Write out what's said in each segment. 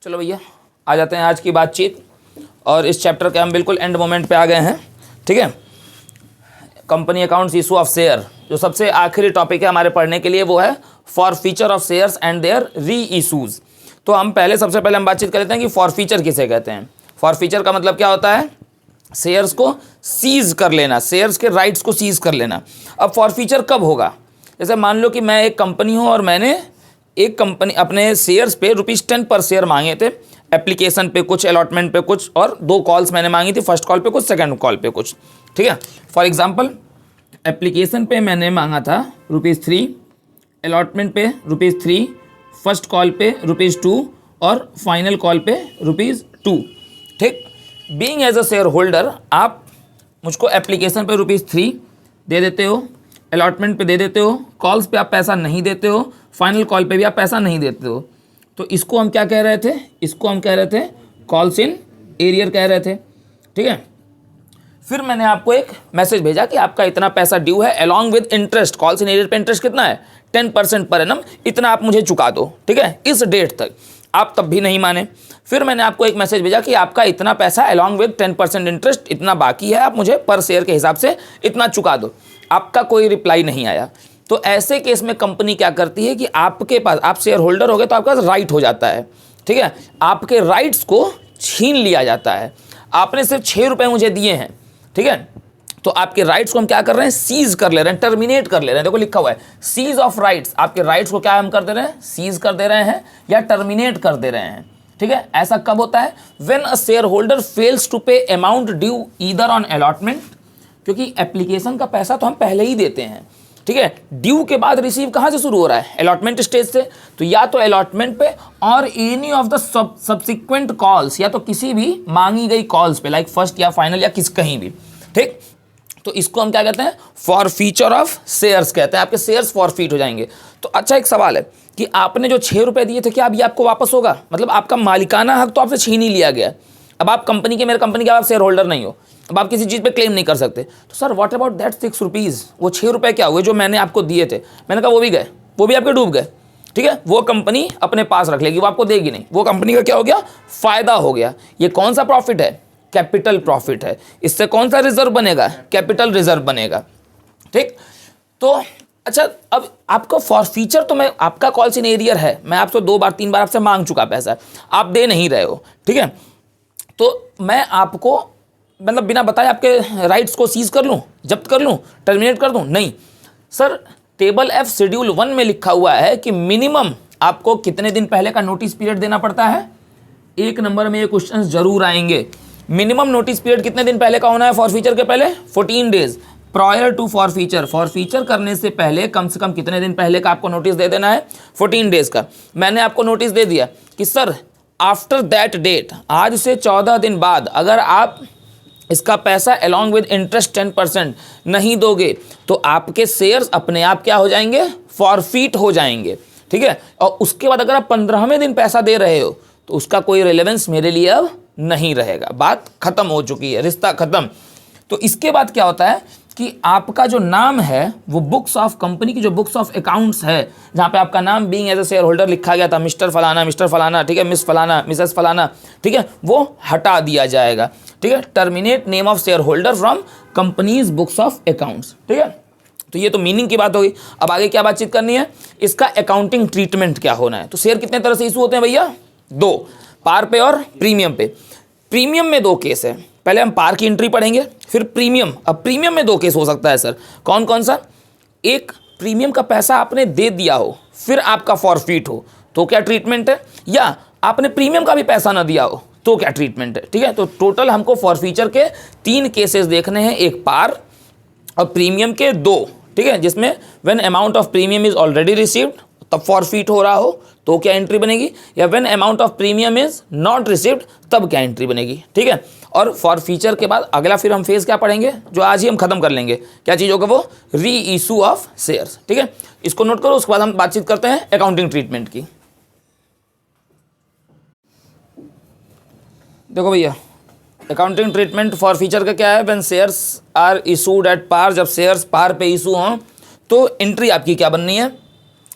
चलो भैया आ जाते हैं आज की बातचीत, और इस चैप्टर के हम बिल्कुल एंड मोमेंट पे आ गए हैं। ठीक है, company accounts issue of share, जो सबसे आखिरी टॉपिक है हमारे पढ़ने के लिए वो है forfeiture of shares and their reissues. तो हम सबसे पहले हम बातचीत कर लेते हैं कि फॉर फीचर किसे कहते हैं। फॉर फीचर का मतलब क्या होता है? शेयर्स को सीज कर लेना, शेयर्स के राइट्स को सीज कर लेना। अब फॉर फीचर कब होगा? जैसे मान लो कि मैं एक कंपनी हूँ और मैंने एक कंपनी अपने शेयर्स पे ₹10 पर शेयर मांगे थे, एप्लीकेशन पे कुछ, अलॉटमेंट पे कुछ, और 2 कॉल्स मैंने मांगी थी, फर्स्ट कॉल पे कुछ, सेकंड कॉल पे कुछ। ठीक है, फॉर एग्जांपल एप्लीकेशन पे मैंने मांगा था ₹3, अलॉटमेंट पे ₹3, फर्स्ट कॉल पे ₹2 और फाइनल कॉल पे ₹2। ठीक, being as a share holder आप मुझको एप्लीकेशन पे ₹3 दे देते हो, अलॉटमेंट पे दे देते हो, कॉल्स पे आप पैसा नहीं देते हो, फाइनल कॉल पे भी आप पैसा नहीं देते हो। तो इसको हम क्या कह रहे थे? इसको हम कह रहे थे कॉल्स इन एरियर कह रहे थे। ठीक है, फिर मैंने आपको एक मैसेज भेजा कि आपका इतना पैसा ड्यू है along with interest. Calls in arrear पे इंटरेस्ट कितना है? 10% पर एनम, इतना आप मुझे चुका दो। ठीक है, इस डेट तक। आप तब भी नहीं माने। फिर मैंने आपको एक मैसेज भेजा कि आपका इतना पैसा अलॉन्ग विद 10% इंटरेस्ट इतना बाकी है, आप मुझे पर शेयर के हिसाब से इतना चुका दो। आपका कोई रिप्लाई नहीं आया। तो ऐसे केस में कंपनी क्या करती है कि आपके पास, आप शेयर होल्डर हो गए तो आपके पास राइट हो जाता है। ठीक है, आपके राइट्स को छीन लिया जाता है। आपने सिर्फ ₹6 मुझे दिए हैं, ठीक है, तो आपके राइट्स को हम क्या कर रहे हैं? सीज कर ले रहे हैं, टर्मिनेट कर ले रहे हैं। देखो लिखा हुआ है सीज ऑफ राइट्स। आपके राइट्स को क्या हम कर दे रहे हैं? सीज कर दे रहे हैं या टर्मिनेट कर दे रहे हैं। ठीक है, ऐसा कब होता है? When a share holder fails to pay amount due either on allotment, क्योंकि एप्लीकेशन का पैसा तो हम पहले ही देते हैं। ठीक है, ड्यू के बाद रिसीव कहाँ से शुरू हो रहा है? अलॉटमेंट स्टेज से। तो या तो अलॉटमेंट पे और any of the subsequent calls, या तो किसी भी मांगी गई कॉल्स पे, लाइक फर्स्ट या फाइनल या कहीं भी। ठीक, तो इसको हम क्या कहते हैं? फॉर फीचर ऑफ शेयर्स कहते हैं। आपके शेयर्स फॉरफीट हो जाएंगे। तो अच्छा, एक सवाल है कि आपने जो ₹6 दिए थे, क्या अब ये आपको वापस होगा? मतलब आपका मालिकाना हक तो आपसे छीन ही लिया गया। अब आप कंपनी के, मेरे कंपनी के आप शेयर होल्डर नहीं हो, अब आप किसी चीज़ पे क्लेम नहीं कर सकते। तो सर व्हाट अबाउट दैट ₹6? वो ₹6 क्या हुए जो मैंने आपको दिए थे? मैंने कहा वो भी गए, वो भी आपके डूब गए। ठीक है, वो कंपनी अपने पास रख लेगी, वो आपको देगी नहीं। वो कंपनी का क्या हो गया? फायदा हो गया। ये कौन सा प्रॉफिट है? कैपिटल प्रॉफिट है। इससे कौन सा रिजर्व बनेगा? कैपिटल रिजर्व बनेगा। ठीक, तो अच्छा, अब आपको फॉर फीचर, तो मैं आपका कॉल्स इन एरियर है, मैं आपसे 2 बार 3 बार आपसे मांग चुका पैसा, आप दे नहीं रहे हो। ठीक है, तो मैं आपको मतलब बिना बताए आपके राइट्स को सीज कर लूँ, जब्त कर लूँ, टर्मिनेट कर दूँ? नहीं सर, टेबल F शेड्यूल 1 में लिखा हुआ है कि मिनिमम आपको कितने दिन पहले का नोटिस पीरियड देना पड़ता है। 1 नंबर में ये क्वेश्चन जरूर आएंगे। मिनिमम नोटिस पीरियड कितने दिन पहले का होना है? फॉर फीचर के पहले 14 days prior to forfeiture. Forfeiture करने से पहले कम से कम कितने दिन पहले का आपको नोटिस दे देना है? 14 डेज का। मैंने आपको नोटिस दे दिया कि सर आफ्टर दैट डेट, आज से 14 दिन बाद अगर आप इसका पैसा अलॉन्ग विद इंटरेस्ट 10% नहीं दोगे तो आपके शेयर्स अपने आप क्या हो जाएंगे? फॉरफीट हो जाएंगे। ठीक है, और उसके बाद अगर आप 15वें दिन पैसा दे रहे हो तो उसका कोई रिलेवेंस मेरे लिए अब नहीं रहेगा। बात खत्म हो चुकी है, रिश्ता खत्म। तो इसके बाद क्या होता है कि आपका जो नाम है वो बुक्स ऑफ कंपनी की, जो बुक्स ऑफ अकाउंट्स है, जहाँ पे आपका नाम being as a share holder लिखा गया था, मिस्टर फलाना, ठीक है, मिस फलाना, मिसेस फलाना, ठीक है, वो हटा दिया जाएगा। ठीक है, terminate name of share holder from companies books of accounts. ठीक है, तो ये तो मीनिंग की बात होगी। अब आगे क्या बातचीत करनी है? इसका अकाउंटिंग ट्रीटमेंट क्या होना है। तो शेयर कितने तरह से इशू होते हैं भैया? 2, पार पे और प्रीमियम पे। प्रीमियम में 2 केस है। पहले हम पार की एंट्री पढ़ेंगे, फिर प्रीमियम। अब प्रीमियम में 2 केस हो सकता है सर। कौन कौन सा? एक, प्रीमियम का पैसा आपने दे दिया हो फिर आपका फॉरफीट हो, तो क्या ट्रीटमेंट है? या आपने प्रीमियम का भी पैसा ना दिया हो तो क्या ट्रीटमेंट है? ठीक है, तो टोटल हमको फॉरफीचर के 3 केसेस देखने हैं, एक पार और प्रीमियम के 2। ठीक है, जिसमें when amount of premium is already received तब फॉरफीट हो रहा हो तो क्या एंट्री बनेगी, या when amount of premium is not received तब क्या एंट्री बनेगी। ठीक है, और फॉर फीचर के बाद अगला फिर हम फेज क्या पढ़ेंगे, जो आज ही हम खत्म कर लेंगे। क्या चीज़ होगा? वो री इशू ऑफ शेयर्स। ठीक है, इसको नोट करो, उसके बाद हम बातचीत करते हैं अकाउंटिंग ट्रीटमेंट की। देखो भैया, अकाउंटिंग ट्रीटमेंट फॉर फीचर का क्या है? When shares are issued at par, जब शेयर्स पार पे इशू हों तो एंट्री आपकी क्या बननी है?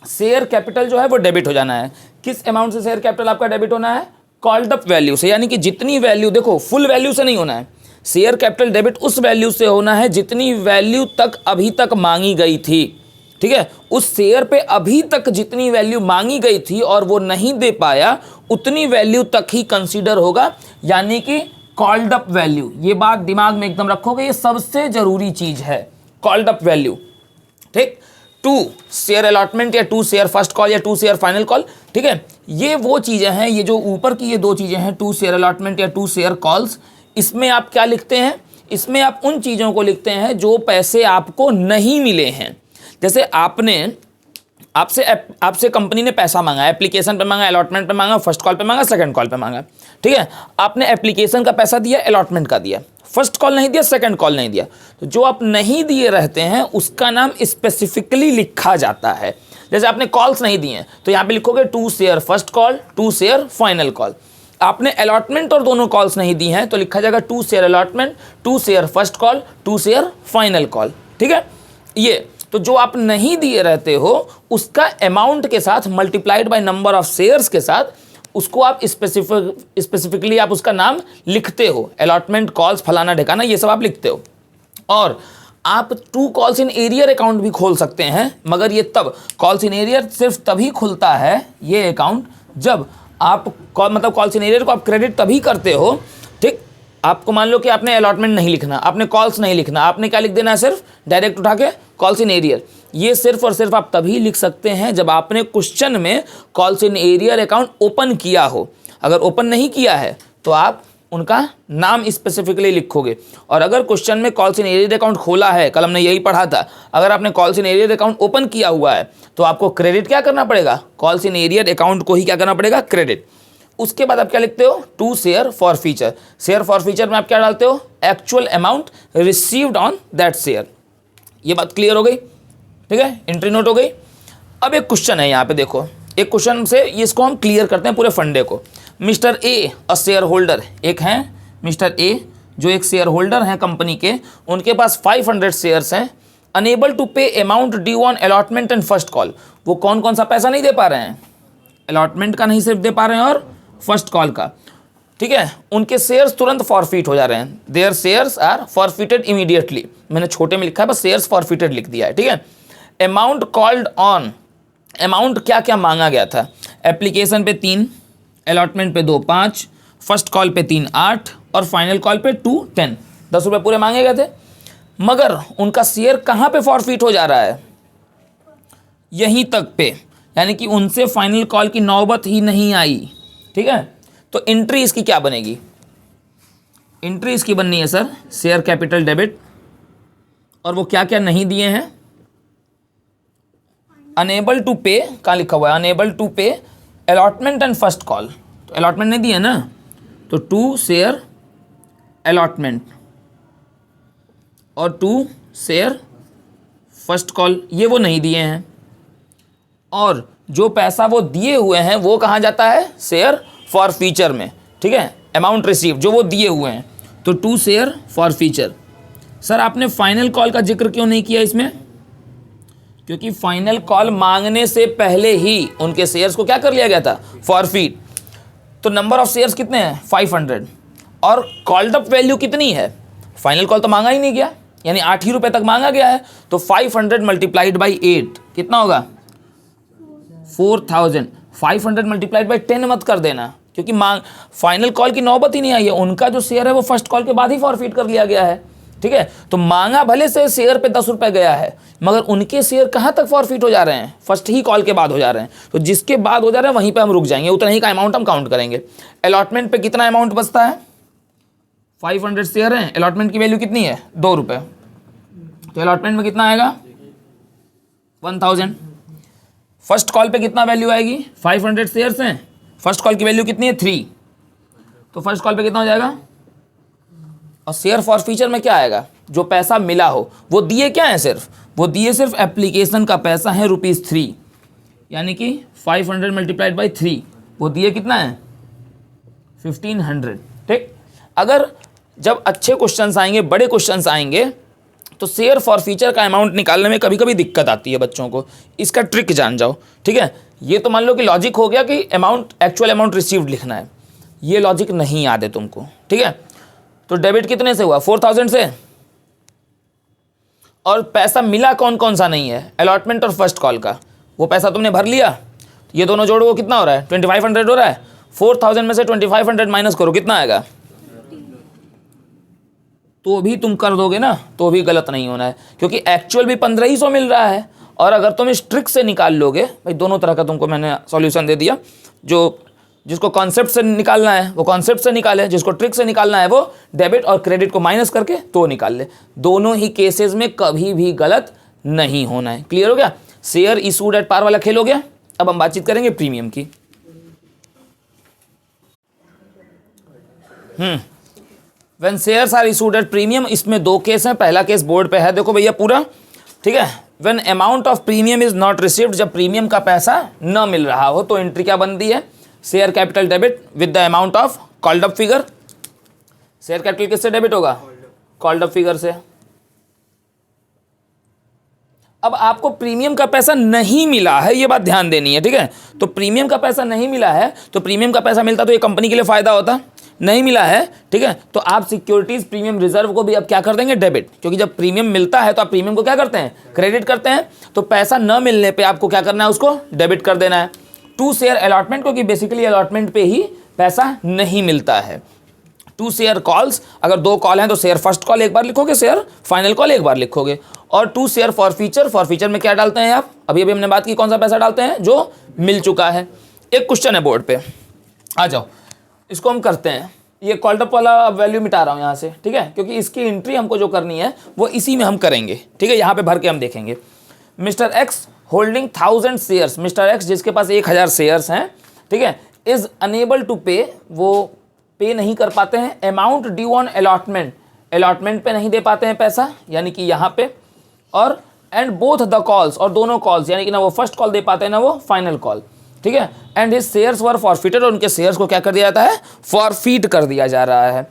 शेयर कैपिटल जो है वो डेबिट हो जाना है। किस अमाउंट से शेयर कैपिटल आपका डेबिट होना है? कॉल्ड अप वैल्यू से, यानी कि जितनी वैल्यू, देखो फुल वैल्यू से नहीं होना है, शेयर कैपिटल डेबिट उस वैल्यू से होना है जितनी वैल्यू तक अभी तक मांगी गई थी, ठीक है। उस शेयर पे अभी तक जितनी वैल्यू मांगी गई थी और वो नहीं दे पाया, उतनी वैल्यू तक ही कंसीडर होगा, यानी कि कॉल्ड अप वैल्यू। ये बात दिमाग में एकदम रखोगे, ये सबसे जरूरी चीज है, कॉल्ड अप वैल्यू, ठीक। 2 शेयर अलॉटमेंट या 2 शेयर फर्स्ट कॉल या 2 शेयर फाइनल कॉल, ठीक है। ये वो चीजें हैं, ये जो ऊपर की ये 2 चीजें हैं, 2 शेयर अलॉटमेंट या 2 शेयर कॉल्स, इसमें आप क्या लिखते हैं, इसमें आप उन चीजों को लिखते हैं जो पैसे आपको नहीं मिले हैं। जैसे आपसे कंपनी ने पैसा मांगा, एप्लीकेशन पे मांगा, अलॉटमेंट पे मांगा, फर्स्ट कॉल पे मांगा, सेकंड कॉल पे मांगा, ठीक है। आपने एप्लीकेशन का पैसा दिया, अलॉटमेंट का दिया, फर्स्ट कॉल नहीं दिया, सेकंड कॉल नहीं दिया, तो जो आप नहीं दिए रहते हैं उसका नाम स्पेसिफिकली लिखा जाता है। जैसे आपने कॉल्स नहीं दिए तो यहाँ पे लिखोगे 2 share first call, 2 share final call. आपने अलॉटमेंट और दोनों कॉल्स नहीं दी हैं तो लिखा जाएगा 2 share allotment, 2 share first call, 2 share final call, ठीक है। ये तो जो आप नहीं दिए रहते हो उसका अमाउंट के साथ multiplied by number of shares के साथ उसको आप स्पेसिफिकली आप उसका नाम लिखते हो। अलॉटमेंट, कॉल्स, फलाना ढिकाना, ये सब आप लिखते हो। और आप 2 कॉल्स इन एरियर अकाउंट भी खोल सकते हैं, मगर ये तब कॉल्स इन एरियर सिर्फ तभी खुलता है ये अकाउंट जब आप मतलब कॉल्स इन एरियर को आप क्रेडिट तभी करते हो, ठीक। आपको मान लो कि आपने अलॉटमेंट नहीं लिखना, आपने कॉल्स नहीं लिखना, आपने क्या लिख देना है, सिर्फ डायरेक्ट उठा के कॉल्स इन एरियर। ये सिर्फ और सिर्फ आप तभी लिख सकते हैं जब आपने क्वेश्चन में calls in arrear account open किया हो। अगर ओपन नहीं किया है तो आप उनका नाम स्पेसिफिकली लिखोगे। और अगर क्वेश्चन में कॉल्स इन एरियर अकाउंट खोला है, कल हमने यही पढ़ा था, अगर आपने calls in arrear account open किया हुआ है तो आपको क्रेडिट क्या करना पड़ेगा, कॉल्स इन एरियर अकाउंट को ही क्या करना पड़ेगा, क्रेडिट। उसके बाद आप क्या लिखते हो, 2 share for feature. Share for feature में आप क्या डालते हो, actual amount received on that share. ये बात क्लियर हो गई, ठीक है, एंट्री नोट हो गई। अब एक क्वेश्चन है यहाँ पे, देखो एक क्वेश्चन से इसको हम क्लियर करते हैं पूरे फंडे को। Mister A a share holder, एक हैं मिस्टर ए जो एक शेयर होल्डर हैं कंपनी के, उनके पास 500 शेयर्स हैं, enable to pay amount due on allotment and first call. वो कौन कौन सा पैसा नहीं दे पा रहे हैं, अलॉटमेंट का नहीं सिर्फ दे पा रहे हैं और फर्स्ट कॉल का, ठीक है। उनके शेयर्स तुरंत फॉरफिट हो जा रहे हैं, their shares are forfeited immediately. मैंने छोटे में लिखा है बस शेयर्स फॉरफिटेड लिख दिया है, ठीक है। अमाउंट कॉल्ड ऑन, अमाउंट क्या क्या मांगा गया था, एप्लीकेशन पे 3, अलॉटमेंट पे 2 5, फर्स्ट कॉल पे 3 8 और फाइनल कॉल पे 2 10, 10 रुपये पूरे मांगे गए थे। मगर उनका शेयर कहाँ पे फॉरफिट हो जा रहा है, यहीं तक पे, यानी कि उनसे फाइनल कॉल की नौबत ही नहीं आई, ठीक है। तो एंट्री इसकी क्या बनेगी, एंट्री इसकी बननी है सर शेयर कैपिटल डेबिट, और वो क्या क्या नहीं दिए हैं, अनेबल टू पे, कहाँ लिखा हुआ है, अनेबल टू पे अलॉटमेंट एंड फर्स्ट कॉल, तो अलॉटमेंट नहीं दिए ना, तो 2 शेयर अलॉटमेंट और 2 शेयर फर्स्ट कॉल, ये वो नहीं दिए हैं। और जो पैसा वो दिए हुए हैं वो कहाँ जाता है, शेयर फॉर फीचर में, ठीक है, अमाउंट रिसीव जो वो दिए हुए हैं, तो 2 शेयर फॉर फीचर। सर आपने फाइनल कॉल का जिक्र क्यों नहीं किया इसमें, क्योंकि फाइनल कॉल मांगने से पहले ही उनके शेयर्स को क्या कर लिया गया था, फॉरफिट। तो नंबर ऑफ शेयर्स कितने हैं, 500, और कॉल्ड अप वैल्यू कितनी है, फाइनल कॉल तो मांगा ही नहीं गया, यानी 8 ही रुपये तक मांगा गया है, तो 500 मल्टीप्लाइड बाई 8 कितना होगा, 4000। 500 मल्टीप्लाइड बाई 10 मत कर देना, क्योंकि मांग फाइनल कॉल की नौबत ही नहीं आई है, उनका जो शेयर है वो फर्स्ट कॉल के बाद ही फॉरफिट कर लिया गया है, ठीक है। तो मांगा भले से शेयर पे 10 रुपये गया है, मगर उनके शेयर कहाँ तक फॉरफिट हो जा रहे हैं, फर्स्ट ही कॉल के बाद हो जा रहे हैं, तो जिसके बाद हो जा रहे हैं वहीं पे हम रुक जाएंगे, उतना ही का अमाउंट हम काउंट करेंगे। अलॉटमेंट पे कितना अमाउंट बचता है, 500 शेयर हैं, अलॉटमेंट की वैल्यू कितनी है, 2 रुपये, तो अलॉटमेंट में कितना आएगा, 1000। फर्स्ट कॉल पे कितना वैल्यू आएगी, 500 शेयर्स हैं, फर्स्ट कॉल की वैल्यू कितनी है, 3, तो फर्स्ट कॉल पे कितना हो जाएगा। और शेयर फॉर फीचर में क्या आएगा, जो पैसा मिला हो, वो दिए क्या है, वो दिए सिर्फ एप्लीकेशन का पैसा है ₹3, यानी कि 500 मल्टीप्लाइड बाई 3, वो दिए कितना है, 1500, ठीक। अगर जब अच्छे क्वेश्चंस आएंगे, बड़े क्वेश्चंस आएंगे, तो शेयर फॉर फीचर का अमाउंट निकालने में कभी कभी दिक्कत आती है बच्चों को, इसका ट्रिक जान जाओ, ठीक है। ये तो मान लो कि लॉजिक हो गया कि अमाउंट, एक्चुअल अमाउंट रिसीव्ड लिखना है, ये लॉजिक नहीं याद है तुमको, ठीक है। तो डेबिट कितने से हुआ, 4000 से, और पैसा मिला कौन कौन सा नहीं है, अलॉटमेंट और फर्स्ट कॉल का, वो पैसा तुमने भर लिया। ये दोनों जोड़ो, वो कितना हो रहा है, 2500 हो रहा है। 4000 में से 2500 माइनस करो, कितना आएगा, तो भी तुम कर दोगे ना, तो भी गलत नहीं होना है, क्योंकि एक्चुअल भी 1500 मिल रहा है। और अगर तुम इस ट्रिक से निकाल लोगे, भाई दोनों तरह का तुमको मैंने सॉल्यूशन दे दिया, जो जिसको कॉन्सेप्ट से निकालना है वो कॉन्सेप्ट से निकाले, जिसको ट्रिक से निकालना है वो डेबिट और क्रेडिट को माइनस करके तो निकाल ले। दोनों ही केसेस में कभी भी गलत नहीं होना है। क्लियर हो गया। शेयर इशूड एट पार वाला खेल हो गया। अब हम बातचीत करेंगे प्रीमियम की। When shares are issued at premium, इसमें दो केस हैं। पहला केस बोर्ड पे है, देखो भैया पूरा, ठीक है। When amount of premium is not received, जब प्रीमियम का पैसा न मिल रहा हो तो एंट्री क्या बनती है, share capital debit with the amount of called up figure. Share capital किससे डेबिट होगा, कॉल्ड अप फिगर से। अब आपको प्रीमियम का पैसा नहीं मिला है, ये बात ध्यान देनी है, ठीक है। तो प्रीमियम का पैसा नहीं मिला है, तो प्रीमियम का पैसा मिलता तो ये कंपनी के लिए फायदा होता, नहीं मिला है, ठीक है। तो आप सिक्योरिटीज प्रीमियम रिजर्व को भी अब क्या कर देंगे, डेबिट, क्योंकि जब प्रीमियम मिलता है तो आप प्रीमियम को क्या करते हैं, क्रेडिट करते हैं। तो पैसा न मिलने पे आपको क्या करना है, उसको डेबिट कर देना है। टू शेयर अलॉटमेंट, क्योंकि बेसिकली अलॉटमेंट पे ही पैसा नहीं मिलता है। टू शेयर कॉल्स, अगर दो कॉल हैं तो शेयर फर्स्ट कॉल एक बार लिखोगे, शेयर फाइनल कॉल एक बार लिखोगे। और टू शेयर फॉर फीचर में क्या डालते हैं आप, अभी अभी हमने बात की, कौन सा पैसा डालते हैं, जो मिल चुका है। एक क्वेश्चन है बोर्ड पे, आ जाओ, इसको हम करते हैं। ये कॉल्ड अप वाला वैल्यू मिटा रहा हूँ यहाँ से, ठीक है, क्योंकि इसकी एंट्री हमको जो करनी है वो इसी में हम करेंगे, ठीक है। यहाँ पे भर के हम देखेंगे। Mister X holding 1000 shares, mister x जिसके पास 1000 शेयर्स हैं, ठीक है, इज अनेबल टू पे, वो पे नहीं कर पाते हैं। Amount due on allotment, allotment पे नहीं दे पाते हैं पैसा, यानी कि यहाँ पे। और एंड बोथ द कॉल्स, और दोनों कॉल्स, यानी कि ना वो फर्स्ट कॉल दे पाते हैं ना वो फाइनल कॉल, ठीक है। And his shares were forfeited, और उनके शेयर्स को क्या कर दिया जाता है, फॉरफीट कर दिया जा रहा है।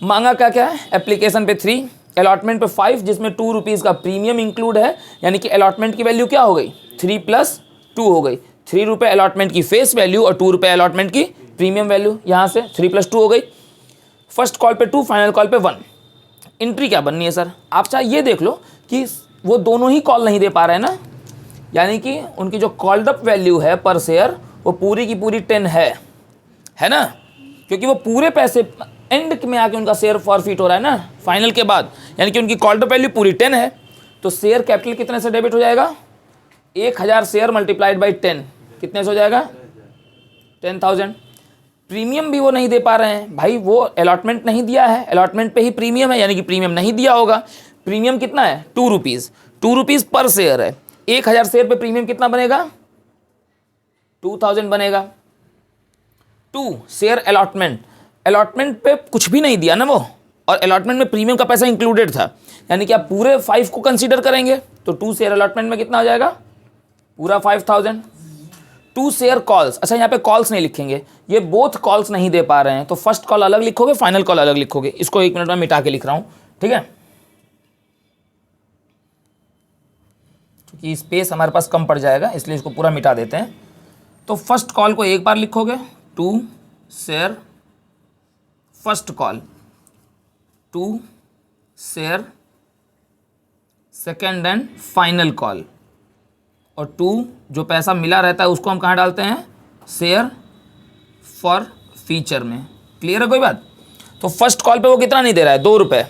मांगा क्या क्या है, एप्लीकेशन पे 3, अलॉटमेंट पे 5, जिसमें 2 रुपीज़ का प्रीमियम इंक्लूड है, यानी कि अलॉटमेंट की वैल्यू क्या हो गई, 3 + 2 हो गई। 3 रुपये अलॉटमेंट की फेस वैल्यू और 2 रुपये अलॉटमेंट की प्रीमियम वैल्यू, यहाँ से 3 + 2 हो गई। फर्स्ट कॉल पे 2, फाइनल कॉल पे 1। एंट्री क्या बननी है सर, आप चाहे ये देख लो कि वो दोनों ही कॉल नहीं दे पा रहे हैं ना, यानी कि उनकी जो कॉल्ड अप वैल्यू है पर शेयर वो पूरी की पूरी 10 है ना, क्योंकि वो पूरे पैसे एंड में आके उनका शेयर फॉरफीट हो रहा है ना फाइनल के बाद, यानी कि उनकी कॉल्ड अप वैल्यू पूरी 10 है। तो शेयर कैपिटल कितने से डेबिट हो जाएगा, 1000 शेयर मल्टीप्लाइड बाई 10, कितने से हो जाएगा, 10,000। प्रीमियम भी वो नहीं दे पा रहे हैं भाई, वो अलॉटमेंट नहीं दिया है, अलॉटमेंट पे ही प्रीमियम है, यानी कि प्रीमियम नहीं दिया होगा। प्रीमियम कितना है, 2 रुपीज़, 2 रुपीज़ पर शेयर है। 1000 शेयर पे प्रीमियम कितना बनेगा, 2000 बनेगा। 2 शेयर अलॉटमेंट, अलॉटमेंट पे कुछ भी नहीं दिया ना वो, और अलॉटमेंट में प्रीमियम का पैसा इंक्लूडेड था, यानी कि आप पूरे 5 को कंसीडर करेंगे तो 2 शेयर अलॉटमेंट में कितना हो जाएगा, पूरा 5000। 2 शेयर कॉल्स, अच्छा यहाँ पे कॉल्स नहीं लिखेंगे, ये बोथ कॉल्स नहीं दे पा रहे हैं, तो फर्स्ट कॉल अलग लिखोगे, फाइनल कॉल अलग लिखोगे। इसको 1 मिनट में मिटा के लिख रहा हूँ, ठीक है, क्योंकि स्पेस हमारे पास कम पड़ जाएगा, इसलिए इसको पूरा मिटा देते हैं। तो फर्स्ट कॉल को एक बार लिखोगे, 2 share first call, 2 share second and final call, और 2 जो पैसा मिला रहता है उसको हम कहाँ डालते हैं, शेयर फॉर फीचर में। क्लियर है कोई बात। तो फर्स्ट कॉल पे वो कितना नहीं दे रहा है, 2 रुपये,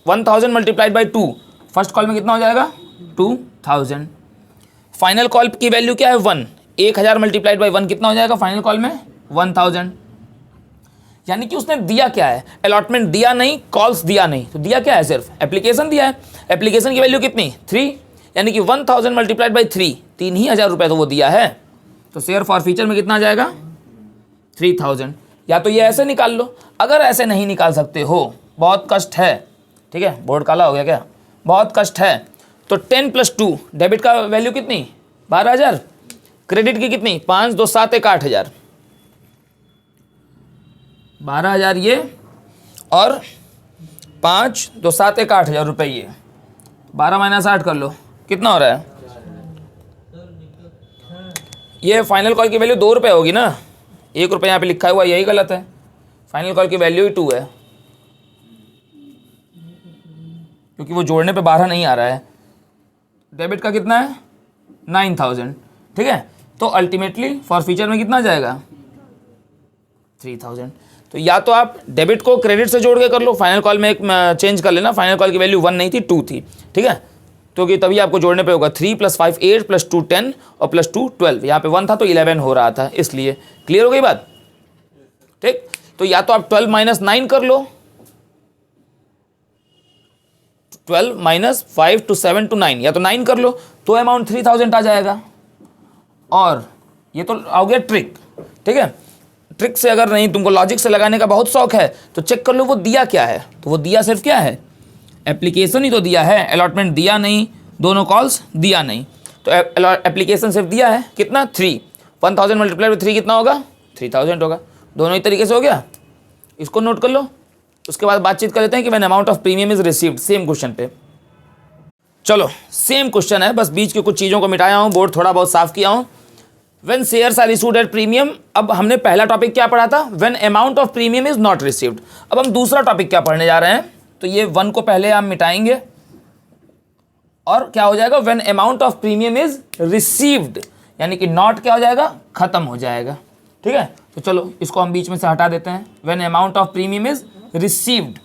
1000 मल्टीप्लाइड बाई 2, फर्स्ट कॉल में कितना हो जाएगा, 2000। फाइनल कॉल की वैल्यू क्या है, 1, 1000 मल्टीप्लाइड बाई 1 कितना हो जाएगा फाइनल कॉल में, 1000। यानी कि उसने दिया क्या है, अलॉटमेंट दिया नहीं, कॉल्स दिया नहीं, तो दिया क्या है, सिर्फ एप्लीकेशन दिया है। एप्लीकेशन की वैल्यू कितनी, 3, यानी कि 1000 मल्टीप्लाइड बाई 3, 3000 रुपये तो वो दिया है। तो शेयर फॉर फीचर में कितना आ जाएगा, 3000। या तो ये ऐसे निकाल लो, अगर ऐसे नहीं निकाल सकते हो, बहुत कष्ट है, ठीक है, बोर्ड काला हो गया क्या, बहुत कष्ट है, तो 10 + 2, डेबिट का वैल्यू कितनी, 12000, क्रेडिट की कितनी, 5, 2, 7, 1, 8000, 12000 ये, और 5, 2, 7, 1, 8000 रुपये ये, 12 - 8 कर लो, कितना हो रहा है, ये फाइनल कॉल की वैल्यू 2 रुपये होगी ना, 1 रुपये यहाँ पे लिखा हुआ, यही गलत है, फाइनल कॉल की वैल्यू ही 2 है, क्योंकि वो जोड़ने पे 12 नहीं आ रहा है। डेबिट का कितना है 9000, ठीक है। तो अल्टीमेटली फॉर फ्यूचर में कितना जाएगा 3000। तो या तो आप डेबिट को क्रेडिट से जोड़ के कर लो, फाइनल कॉल में एक चेंज कर लेना, फाइनल कॉल की वैल्यू 1 नहीं थी 2 थी, ठीक है। तो कि तभी आपको जोड़ने पे होगा 3 + 5 8 + 2 10 और +2 12। यहाँ पे 1 था तो 11 हो रहा था, इसलिए क्लियर हो गई बात, ठीक। तो या तो आप 12 - 9 कर लो, 12 - 5 to 7 to 9, या तो 9 कर लो तो अमाउंट 3000 आ जाएगा। और ये तो आ गया ट्रिक, ठीक है। ट्रिक से अगर नहीं तुमको लॉजिक से लगाने का बहुत शौक है तो चेक कर लो वो दिया क्या है। तो वो दिया सिर्फ क्या है, एप्लीकेशन ही तो दिया है, अलॉटमेंट दिया नहीं, दोनों कॉल्स दिया नहीं। तो एप्लीकेशन सिर्फ दिया है कितना 3, 1000 × 3 कितना होगा 3000 होगा। दोनों ही तरीके से हो गया, इसको नोट कर लो। उसके बाद बातचीत कर लेते हैं कि when amount of premium is received, same question पे। चलो सेम क्वेश्चन है, बस बीच की कुछ चीज़ों को मिटाया हूँ, बोर्ड थोड़ा बहुत साफ किया हूँ। When shares are issued at premium, अब हमने पहला टॉपिक क्या पढ़ा था, when amount of premium is not received. अब हम दूसरा टॉपिक क्या पढ़ने जा रहे हैं, तो ये 1 को पहले हम मिटाएंगे और क्या हो जाएगा when amount of premium is received, यानी कि नॉट क्या हो जाएगा खत्म हो जाएगा, ठीक है। तो चलो इसको हम बीच में से हटा देते हैं, when amount of premium is received.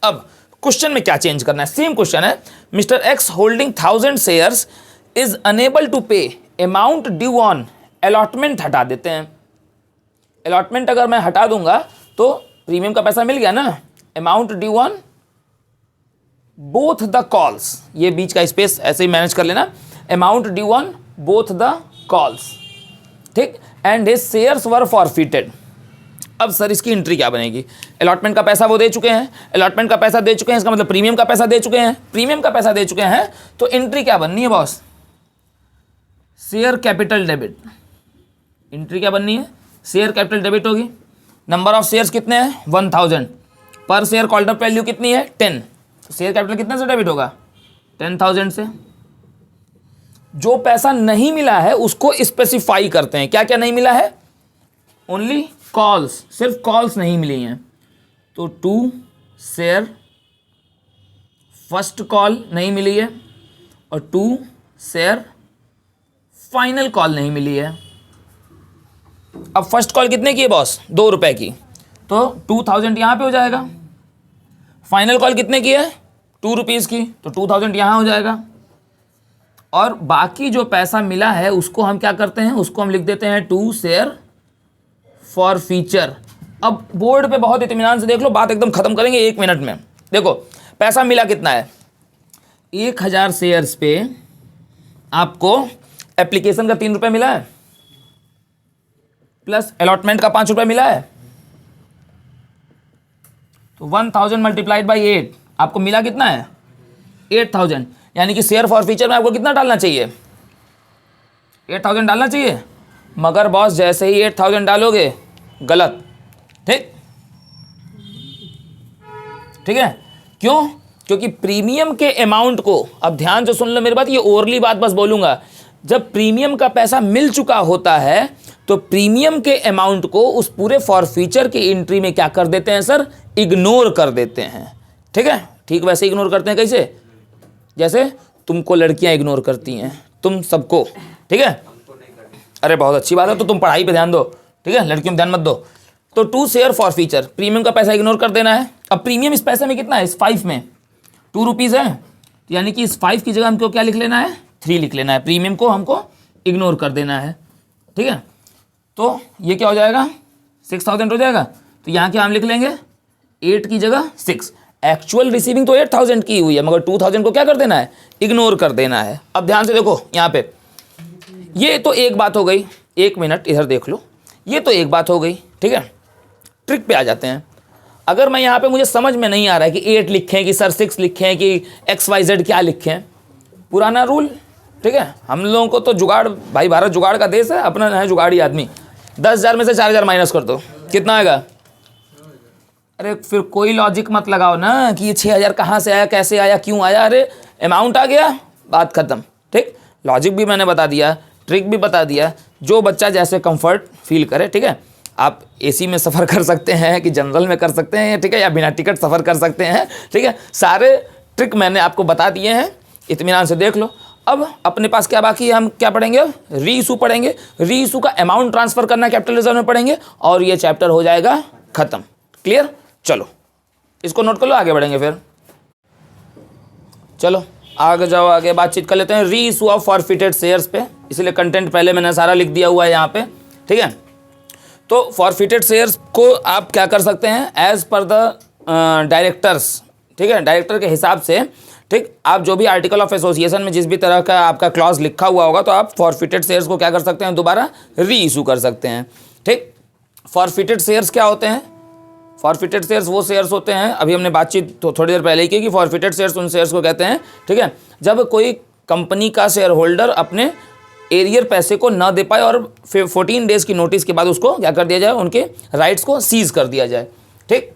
अब क्वेश्चन में क्या चेंज करना है, सेम क्वेश्चन है। Mister X holding 1000 shares is unable to pay amount due on, allotment हटा देते हैं। अलॉटमेंट अगर मैं हटा दूंगा तो प्रीमियम का पैसा मिल गया ना। Amount due on both the calls, ये बीच का स्पेस ऐसे ही मैनेज कर लेना, amount due on both the calls, ठीक। And his shares were forfeited. अब सर इसकी एंट्री क्या बनेगी, अलॉटमेंट का पैसा वो दे चुके हैं, अलॉटमेंट का पैसा दे चुके हैं, इसका मतलब प्रीमियम का पैसा दे चुके हैं, प्रीमियम का पैसा दे चुके हैं, तो एंट्री क्या बननी है boss, share capital debit. Entry क्या बननी है, शेयर कैपिटल डेबिट होगी। नंबर ऑफ शेयर्स कितने हैं 1000, पर शेयर कॉल्ड अप वैल्यू कितनी है 10, तो शेयर कैपिटल कितने से डेबिट होगा 10000 से। जो पैसा नहीं मिला है उसको स्पेसिफाई करते हैं, क्या क्या नहीं मिला है, ओनली कॉल्स, सिर्फ कॉल्स नहीं मिली हैं, तो 2 शेयर फर्स्ट कॉल नहीं मिली है और 2 शेयर फाइनल कॉल नहीं मिली है। अब फर्स्ट कॉल कितने की है बॉस 2 रुपए की, तो 2000 यहाँ पे हो जाएगा। फाइनल कॉल कितने की है 2 रुपीज़ की, तो 2000 यहाँ हो जाएगा। और बाकी जो पैसा मिला है उसको हम क्या करते हैं, उसको हम लिख देते हैं 2 शेयर फॉर फीचर। अब बोर्ड पे बहुत इत्मीनान से देख लो, बात एकदम खत्म करेंगे 1 मिनट में। देखो पैसा मिला कितना है, 1000 शेयर्स पे आपको एप्लीकेशन का 3 रुपये मिला है, प्लस अलॉटमेंट का 5 रुपये मिला है, तो 1000 × 8 आपको मिला कितना है 8000। यानी कि शेयर फॉर फीचर में आपको कितना डालना चाहिए 8000 डालना चाहिए, मगर बॉस जैसे ही 8000 डालोगे गलत, ठीक, ठीक है। क्यों, क्योंकि प्रीमियम के अमाउंट को, अब ध्यान से सुन लो मेरी बात, ये ओरली बात बस बोलूंगा, जब प्रीमियम का पैसा मिल चुका होता है तो प्रीमियम के अमाउंट को उस पूरे फॉरफीचर की एंट्री में क्या कर देते हैं सर, इग्नोर कर देते हैं, ठीक है। ठीक वैसे इग्नोर करते हैं कैसे, जैसे तुमको लड़कियां इग्नोर करती हैं, तुम सबको, ठीक है। अरे बहुत अच्छी बात है, तो तुम पढ़ाई पे ध्यान दो, ठीक है, लड़कियों में ध्यान मत दो। तो 2 शेयर फॉर फीचर, प्रीमियम का पैसा इग्नोर कर देना है। अब प्रीमियम इस पैसे में कितना है, इस 5 में 2 रुपीज़ है, यानी कि इस 5 की जगह हमको क्या लिख लेना है 3 लिख लेना है, प्रीमियम को हमको इग्नोर कर देना है, ठीक है। तो ये क्या हो जाएगा 6000 हो जाएगा, तो यहाँ क्या हम लिख लेंगे 8 की जगह 6। एक्चुअल रिसीविंग तो 8000 की हुई है, मगर 2000 को क्या कर देना है इग्नोर कर देना है। अब ध्यान से देखो यहाँ पे, ये तो एक बात हो गई, 1 मिनट इधर देख लो, ये तो एक बात हो गई, ठीक है। ट्रिक पे आ जाते हैं। अगर मैं यहाँ पे मुझे समझ में नहीं आ रहा है कि 8 लिखें कि सर 6 लिखें कि XYZ क्या लिखें, पुराना रूल, ठीक है। हम लोगों को तो जुगाड़, भाई भारत जुगाड़ का देश है, अपना है जुगाड़ी आदमी। 10,000 में से 4,000 माइनस कर दो, कितना आएगा। अरे फिर कोई लॉजिक मत लगाओ ना कि ये 6,000 कहाँ से आया, कैसे आया, क्यों आया, अरे अमाउंट आ गया, बात खत्म, ठीक। लॉजिक भी मैंने बता दिया, ट्रिक भी बता दिया, जो बच्चा जैसे कंफर्ट फील करे, ठीक है। आप एसी में सफ़र कर सकते हैं कि जनरल में कर सकते हैं, ठीक है, या बिना टिकट सफ़र कर सकते हैं, ठीक है। सारे ट्रिक मैंने आपको बता दिए हैं, इत्मीनान से देख लो। अब अपने पास क्या बाकी है, हम क्या पढ़ेंगे, री इशू पढ़ेंगे। री इशू का अमाउंट ट्रांसफर करना कैपिटल रिजर्व में पढ़ेंगे और ये चैप्टर हो जाएगा खत्म। क्लियर? चलो इसको नोट कर लो, आगे बढ़ेंगे फिर। चलो आगे जाओ, आगे बातचीत कर लेते हैं री इशू ऑफ फॉरफिटेड शेयर्स पे। इसलिए कंटेंट पहले मैंने सारा लिख दिया हुआ है यहाँ पे, ठीक है। तो फॉरफिटेड शेयर्स को आप क्या कर सकते हैं, एज पर द डायरेक्टर्स, ठीक है, डायरेक्टर के हिसाब से, ठीक। आप जो भी आर्टिकल ऑफ एसोसिएशन में जिस भी तरह का आपका क्लॉज लिखा हुआ होगा, तो आप फॉरफिटेड शेयर्स को क्या कर सकते हैं, दोबारा री इशू कर सकते हैं, ठीक। फॉरफिटेड शेयर्स क्या होते हैं? फॉरफिटेड शेयर्स वो शेयर्स होते हैं, अभी हमने बातचीत तो थोड़ी देर पहले ही की कि फॉरफिटेड शेयर्स उन शेयर्स को कहते हैं, ठीक है, जब कोई कंपनी का शेयर होल्डर अपने एरियर पैसे को ना दे पाए और फिर 14 डेज़ की नोटिस के बाद उसको क्या कर दिया जाए, उनके राइट्स को सीज कर दिया जाए, ठीक।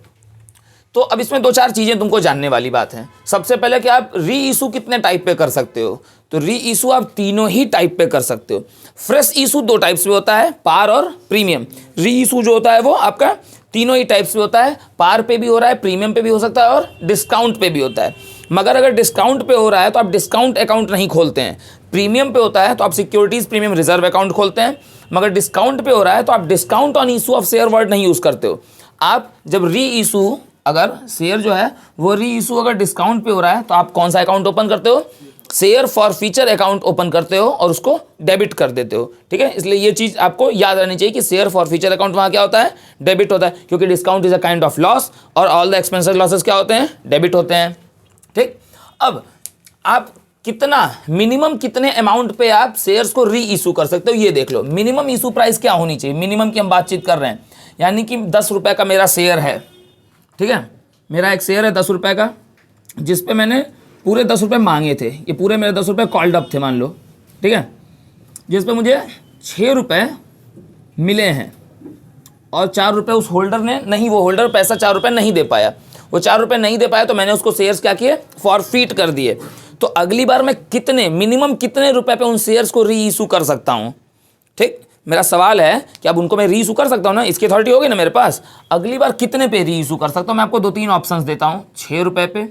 तो अब इसमें 2-4 चीज़ें तुमको जानने वाली बात है। सबसे पहले कि आप री इशू कितने टाइप पे कर सकते हो, तो री इशू आप तीनों ही टाइप पे कर सकते हो। फ्रेश इशू 2 टाइप्स में होता है, पार और प्रीमियम। री इशू जो होता है वो आपका तीनों ही टाइप्स में होता है, पार पे भी हो रहा है, प्रीमियम पे भी हो सकता है और डिस्काउंट पे भी होता है। मगर अगर डिस्काउंट पे हो रहा है तो आप डिस्काउंट अकाउंट नहीं खोलते हैं। प्रीमियम पे होता है तो आप सिक्योरिटीज़ प्रीमियम रिजर्व अकाउंट खोलते हैं। मगर डिस्काउंट पे हो रहा है तो आप discount on issue of share word नहीं यूज़ करते हो। आप जब री इशू, अगर शेयर जो है वो री इशू अगर डिस्काउंट पे हो रहा है तो आप कौन सा अकाउंट ओपन करते हो, share forfeiture account open करते हो और उसको डेबिट कर देते हो, ठीक है। इसलिए ये चीज़ आपको याद रहनी चाहिए कि शेयर फॉर फीचर अकाउंट वहाँ क्या होता है, डेबिट होता है, क्योंकि discount is a kind of loss और ऑल द एक्सपेंसेस लॉसेस क्या होते हैं, डेबिट होते हैं, ठीक। अब आप कितना मिनिमम कितने अमाउंट पे आप शेयर्स को री इशू कर सकते हो, ये देख लो। मिनिमम इशू प्राइस क्या होनी चाहिए, मिनिमम की हम बातचीत कर रहे हैं, यानी कि 10 रुपये का मेरा शेयर है, ठीक है, मेरा एक शेयर है 10 रुपये का, जिस पे मैंने पूरे 10 रुपये मांगे थे, ये पूरे मेरे 10 रुपये कॉल्ड अप थे मान लो, ठीक है, जिस पे मुझे 6 रुपये मिले हैं और 4 रुपये उस होल्डर ने नहीं, वो होल्डर पैसा 4 रुपये नहीं दे पाया, वो 4 रुपये नहीं दे पाया तो मैंने उसको शेयर्स क्या किए, फॉरफीट कर दिए। तो अगली बार मैं कितने, मिनिमम कितने रुपये पे उन शेयर्स को री इशू कर सकता हूँ, ठीक। मेरा सवाल है कि अब उनको मैं री इशू कर सकता हूँ ना, इसकी अथॉरिटी होगी ना मेरे पास, अगली बार कितने पे री इशू कर सकता हूँ। मैं आपको 2-3 ऑप्शंस देता हूँ, 6 रुपये पे,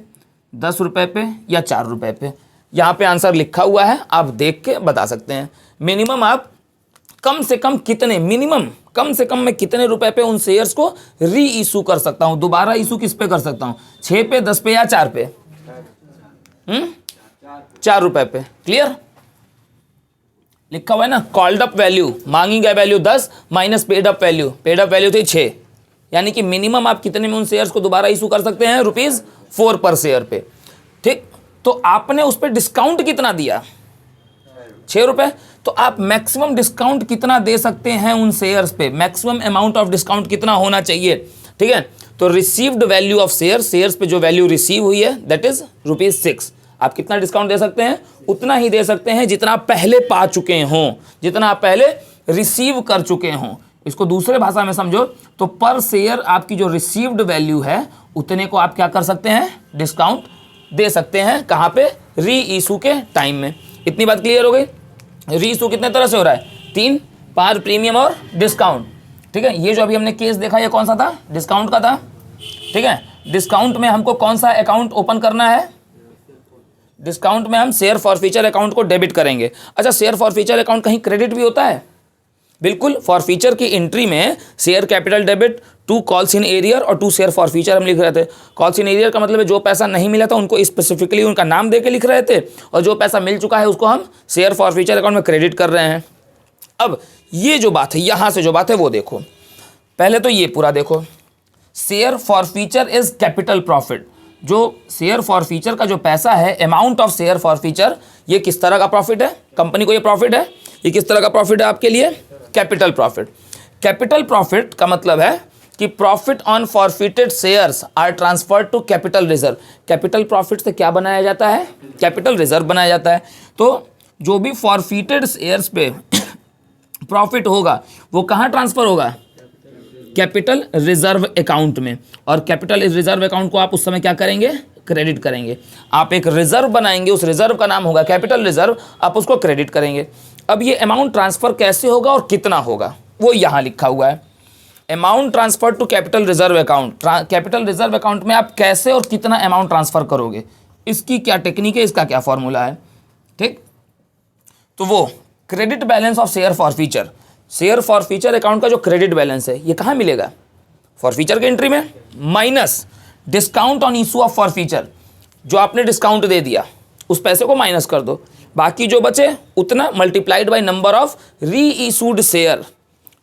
10 रुपये पे या 4 रुपये पे। यहाँ पे आंसर लिखा हुआ है, आप देख के बता सकते हैं। मिनिमम आप कम से कम कितने, मिनिमम कम से कम मैं कितने रुपए पे उन शेयर्स को री इशू कर सकता हूँ, दोबारा इशू किस पे कर सकता हूँ, 6 पे, 10 पे या 4 पे, 4 रुपये पे। क्लियर? लिखा हुआ है ना, कॉल्ड अप वैल्यू, मांगी गई value 10 minus paid up value, paid up value थी 6, यानी कि मिनिमम आप कितने में उन शेयर्स को दोबारा इशू कर सकते हैं, ₹4 पर शेयर पे, ठीक। तो आपने उस पर डिस्काउंट कितना दिया, 6 रुपये, तो आप मैक्सिमम डिस्काउंट कितना दे सकते हैं उन शेयर्स पे, मैक्सिमम अमाउंट ऑफ डिस्काउंट कितना होना चाहिए, ठीक है। तो रिसीव्ड वैल्यू ऑफ शेयर्स पे जो वैल्यू रिसीव हुई है दैट इज ₹6। आप कितना डिस्काउंट दे सकते हैं, उतना ही दे सकते हैं जितना आप पहले पा चुके हों, जितना आप पहले रिसीव कर चुके हों। इसको दूसरे भाषा में समझो तो पर शेयर आपकी जो रिसीव्ड वैल्यू है उतने को आप क्या कर सकते हैं, डिस्काउंट दे सकते हैं। कहाँ पे, री इशू के टाइम में। इतनी बात क्लियर हो गई। री इशू कितने तरह से हो रहा है, 3, पार, प्रीमियम और डिस्काउंट, ठीक है। ये जो अभी हमने केस देखा ये कौन सा था, डिस्काउंट का था, ठीक है। डिस्काउंट में हमको कौन सा अकाउंट ओपन करना है, डिस्काउंट में हम शेयर फॉर फीचर अकाउंट को डेबिट करेंगे। अच्छा, शेयर फॉर फीचर अकाउंट कहीं क्रेडिट भी होता है, बिल्कुल। फॉर फीचर की एंट्री में share capital debit, 2 calls in arrear और 2 शेयर फॉर फीचर हम लिख रहे थे। कॉल्स इन एरियर का मतलब है जो पैसा नहीं मिला था उनको स्पेसिफिकली उनका नाम दे के लिख रहे थे, और जो पैसा मिल चुका है उसको हम शेयर फॉर फीचर अकाउंट में क्रेडिट कर रहे हैं। अब ये जो बात है, यहाँ से जो बात है वो देखो, पहले तो ये पूरा देखो, share for feature is capital profit. जो शेयर फॉर फीचर का जो पैसा है, amount of share for feature, ये किस तरह का प्रॉफिट है, कंपनी को ये प्रॉफिट है, ये किस तरह का प्रॉफिट है आपके लिए, कैपिटल प्रॉफिट। कैपिटल प्रॉफिट का मतलब है कि profit on forfeited shares are transferred to capital reserve. Capital profit से क्या बनाया जाता है, कैपिटल रिजर्व बनाया जाता है। तो जो भी फॉरफिटेड शेयर्स पे प्रॉफिट होगा वो कहाँ ट्रांसफर होगा, कैपिटल रिजर्व अकाउंट में। और कैपिटल रिजर्व अकाउंट को आप उस समय क्या करेंगे, क्रेडिट करेंगे। आप एक रिजर्व बनाएंगे, उस रिजर्व का नाम होगा कैपिटल रिजर्व, आप उसको क्रेडिट करेंगे। अब ये अमाउंट ट्रांसफर कैसे होगा और कितना होगा वो यहाँ लिखा हुआ है। Amount transfer to capital reserve account, capital reserve account में आप कैसे और कितना अमाउंट ट्रांसफर करोगे, इसकी क्या टेक्निक है, इसका क्या फॉर्मूला है। ठीक, तो वो credit balance of share for feature, share forfeiture account का जो क्रेडिट बैलेंस है ये कहाँ मिलेगा, फॉर फीचर के एंट्री में, minus discount on issue of for feature, जो आपने डिस्काउंट दे दिया उस पैसे को माइनस कर दो, बाकी जो बचे उतना मल्टीप्लाइड बाय नंबर ऑफ री इशूड शेयर।